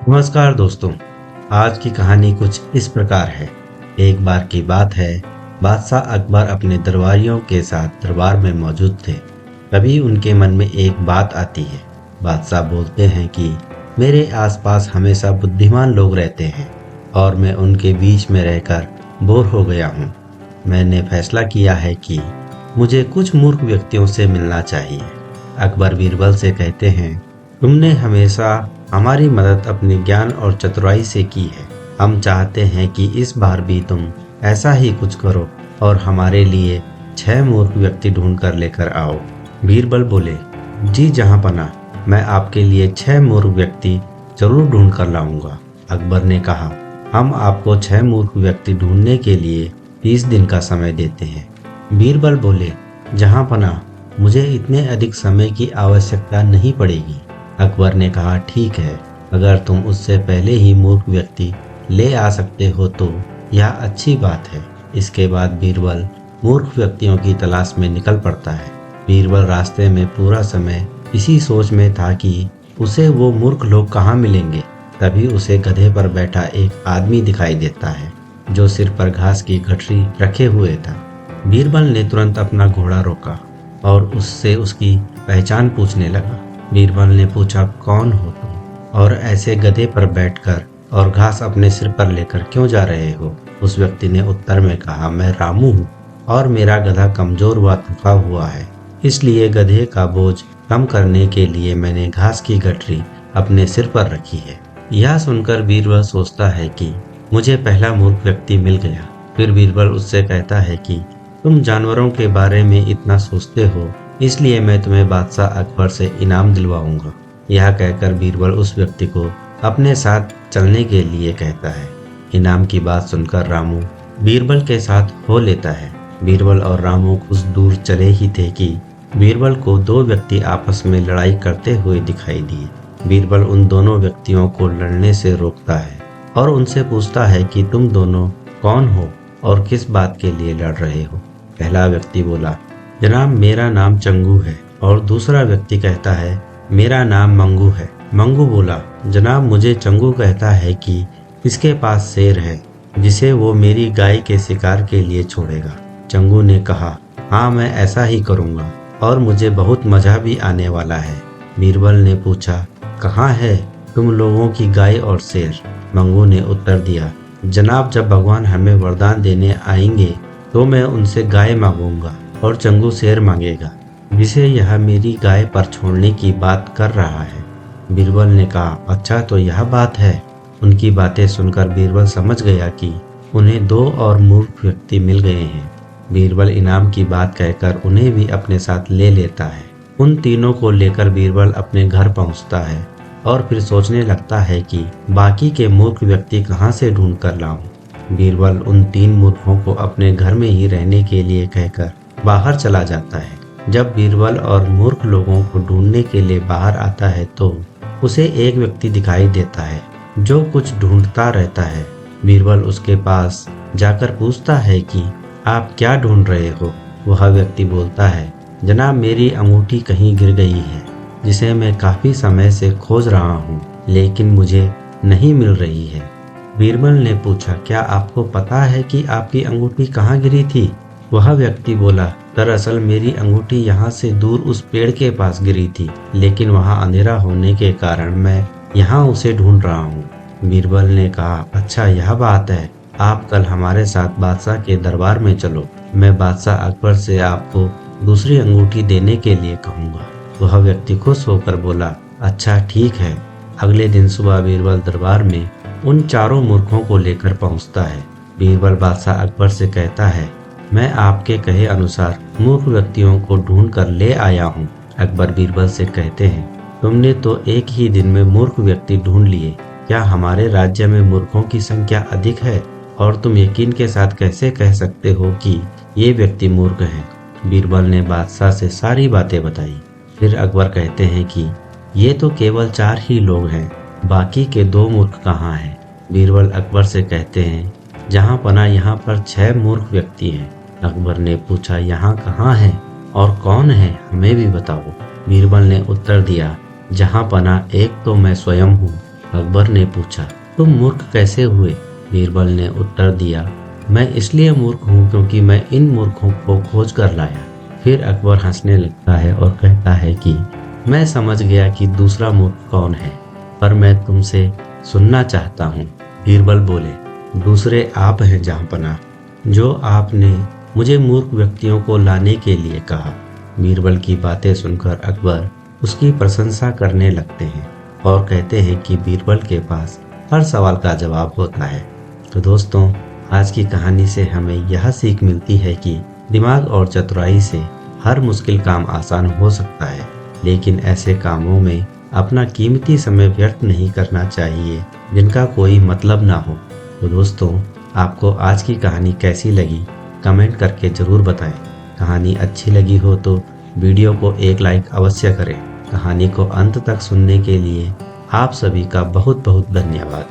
नमस्कार दोस्तों। आज की कहानी कुछ इस प्रकार है। एक बार की बात है, बादशाह अकबर अपने दरबारियों के साथ दरबार में मौजूद थे। तभी उनके मन में एक बात आती है। बादशाह बोलते हैं कि मेरे आसपास हमेशा बुद्धिमान लोग रहते हैं और मैं उनके बीच में रहकर बोर हो गया हूँ। मैंने फैसला किया है कि मुझे कुछ मूर्ख व्यक्तियों से मिलना चाहिए। अकबर बीरबल से कहते हैं, तुमने हमेशा हमारी मदद अपने ज्ञान और चतुराई से की है। हम चाहते हैं कि इस बार भी तुम ऐसा ही कुछ करो और हमारे लिए 6 मूर्ख व्यक्ति ढूंढ कर लेकर आओ। बीरबल बोले, जी जहांपना, मैं आपके लिए 6 मूर्ख व्यक्ति जरूर ढूंढ कर लाऊंगा। अकबर ने कहा, हम आपको 6 मूर्ख व्यक्ति ढूंढने के लिए 30 दिन का समय देते हैं। बीरबल बोले, जहांपना, मुझे इतने अधिक समय की आवश्यकता नहीं पड़ेगी। अकबर ने कहा, ठीक है, अगर तुम उससे पहले ही मूर्ख व्यक्ति ले आ सकते हो तो यह अच्छी बात है। इसके बाद बीरबल मूर्ख व्यक्तियों की तलाश में निकल पड़ता है। बीरबल रास्ते में पूरा समय इसी सोच में था कि उसे वो मूर्ख लोग कहाँ मिलेंगे। तभी उसे गधे पर बैठा एक आदमी दिखाई देता है जो सिर पर घास की गठरी रखे हुए था। बीरबल ने तुरंत अपना घोड़ा रोका और उससे उसकी पहचान पूछने लगा। बीरबल ने पूछा, कौन हो तुम और ऐसे गधे पर बैठकर और घास अपने सिर पर लेकर क्यों जा रहे हो? उस व्यक्ति ने उत्तर में कहा, मैं रामू हूँ और मेरा गधा कमजोर व थका हुआ है, इसलिए गधे का बोझ कम करने के लिए मैंने घास की गठरी अपने सिर पर रखी है। यह सुनकर बीरबल सोचता है कि मुझे पहला मूर्ख व्यक्ति मिल गया। फिर बीरबल उससे कहता है कि तुम जानवरों के बारे में इतना सोचते हो, इसलिए मैं तुम्हें बादशाह अकबर से इनाम दिलवाऊंगा। यह कहकर बीरबल उस व्यक्ति को अपने साथ चलने के लिए कहता है। इनाम की बात सुनकर रामू बीरबल के साथ हो लेता है। बीरबल और रामू कुछ दूर चले ही थे कि बीरबल को 2 व्यक्ति आपस में लड़ाई करते हुए दिखाई दिए। बीरबल उन दोनों व्यक्तियों को लड़ने से रोकता है और उनसे पूछता है कि तुम दोनों कौन हो और किस बात के लिए लड़ रहे हो। पहला व्यक्ति बोला, जनाब, मेरा नाम चंगू है। और दूसरा व्यक्ति कहता है, मेरा नाम मंगू है। मंगू बोला, जनाब, मुझे चंगू कहता है कि इसके पास शेर है जिसे वो मेरी गाय के शिकार के लिए छोड़ेगा। चंगू ने कहा, हाँ, मैं ऐसा ही करूँगा और मुझे बहुत मजा भी आने वाला है। बीरबल ने पूछा, कहाँ है तुम लोगों की गाय और शेर? मंगू ने उत्तर दिया, जनाब, जब भगवान हमें वरदान देने आएंगे तो मैं उनसे गाय मांगूंगा और चंगू शेर मांगेगा जिसे यह मेरी गाय पर छोड़ने की बात कर रहा है। बीरबल ने कहा, अच्छा, तो यह बात है। उनकी बातें सुनकर बीरबल समझ गया कि उन्हें 2 और मूर्ख व्यक्ति मिल गए हैं। बीरबल इनाम की बात कहकर उन्हें भी अपने साथ ले लेता है। उन तीनों को लेकर बीरबल अपने घर पहुंचता है और फिर सोचने लगता है कि बाकी के मूर्ख व्यक्ति कहाँ से ढूंढ कर लाऊं। बीरबल उन 3 मूर्खों को अपने घर में ही रहने के लिए कहकर बाहर चला जाता है। जब बीरबल और मूर्ख लोगों को ढूंढने के लिए बाहर आता है तो उसे एक व्यक्ति दिखाई देता है जो कुछ ढूंढता रहता है। बीरबल उसके पास जाकर पूछता है कि आप क्या ढूंढ रहे हो? वह व्यक्ति बोलता है, जनाब, मेरी अंगूठी कहीं गिर गई है जिसे मैं काफी समय से खोज रहा हूँ, लेकिन मुझे नहीं मिल रही है। बीरबल ने पूछा, क्या आपको पता है कि आपकी अंगूठी कहाँ गिरी थी? वह व्यक्ति बोला, दरअसल मेरी अंगूठी यहाँ से दूर उस पेड़ के पास गिरी थी, लेकिन वहाँ अंधेरा होने के कारण मैं यहाँ उसे ढूंढ रहा हूँ। बीरबल ने कहा, अच्छा, यह बात है। आप कल हमारे साथ बादशाह के दरबार में चलो। मैं बादशाह अकबर से आपको दूसरी अंगूठी देने के लिए कहूँगा। वह व्यक्ति खुश होकर बोला, अच्छा, ठीक है। अगले दिन सुबह बीरबल दरबार में उन 4 मूर्खों को लेकर पहुँचता है। बीरबल बादशाह अकबर से कहता है, मैं आपके कहे अनुसार मूर्ख व्यक्तियों को ढूंढ कर ले आया हूँ। अकबर बीरबल से कहते हैं, तुमने तो एक ही दिन में मूर्ख व्यक्ति ढूंढ लिए। क्या हमारे राज्य में मूर्खों की संख्या अधिक है और तुम यकीन के साथ कैसे कह सकते हो कि ये व्यक्ति मूर्ख हैं? बीरबल ने बादशाह से सारी बातें बताई। फिर अकबर कहते हैं कि ये तो केवल 4 ही लोग हैं, बाकी के 2 मूर्ख कहाँ हैं? बीरबल अकबर से कहते हैं, जहाँ पना यहाँ पर 6 मूर्ख व्यक्ति हैं। अकबर ने पूछा, यहाँ कहाँ है और कौन है, हमें भी बताओ। बीरबल ने उत्तर दिया, जहाँ पना एक तो मैं स्वयं हूँ अकबर ने पूछा, तुम मूर्ख कैसे हुए? बीरबल ने उत्तर दिया, मैं इसलिए मूर्ख हूँ क्योंकि मैं इन मूर्खों को खोज कर लाया। फिर अकबर हंसने लगता है और कहता है कि मैं समझ गया कि दूसरा मूर्ख कौन है, पर मैं तुमसे सुनना चाहता हूँ। बीरबल बोले, दूसरे आप हैं जहाँपनाह, जो आपने मुझे मूर्ख व्यक्तियों को लाने के लिए कहा। बीरबल की बातें सुनकर अकबर उसकी प्रशंसा करने लगते हैं और कहते हैं कि बीरबल के पास हर सवाल का जवाब होता है। तो दोस्तों, आज की कहानी से हमें यह सीख मिलती है कि दिमाग और चतुराई से हर मुश्किल काम आसान हो सकता है, लेकिन ऐसे कामों में अपना कीमती समय व्यर्थ नहीं करना चाहिए जिनका कोई मतलब ना हो। तो दोस्तों, आपको आज की कहानी कैसी लगी कमेंट करके ज़रूर बताएं। कहानी अच्छी लगी हो तो वीडियो को एक लाइक अवश्य करें। कहानी को अंत तक सुनने के लिए आप सभी का बहुत बहुत धन्यवाद।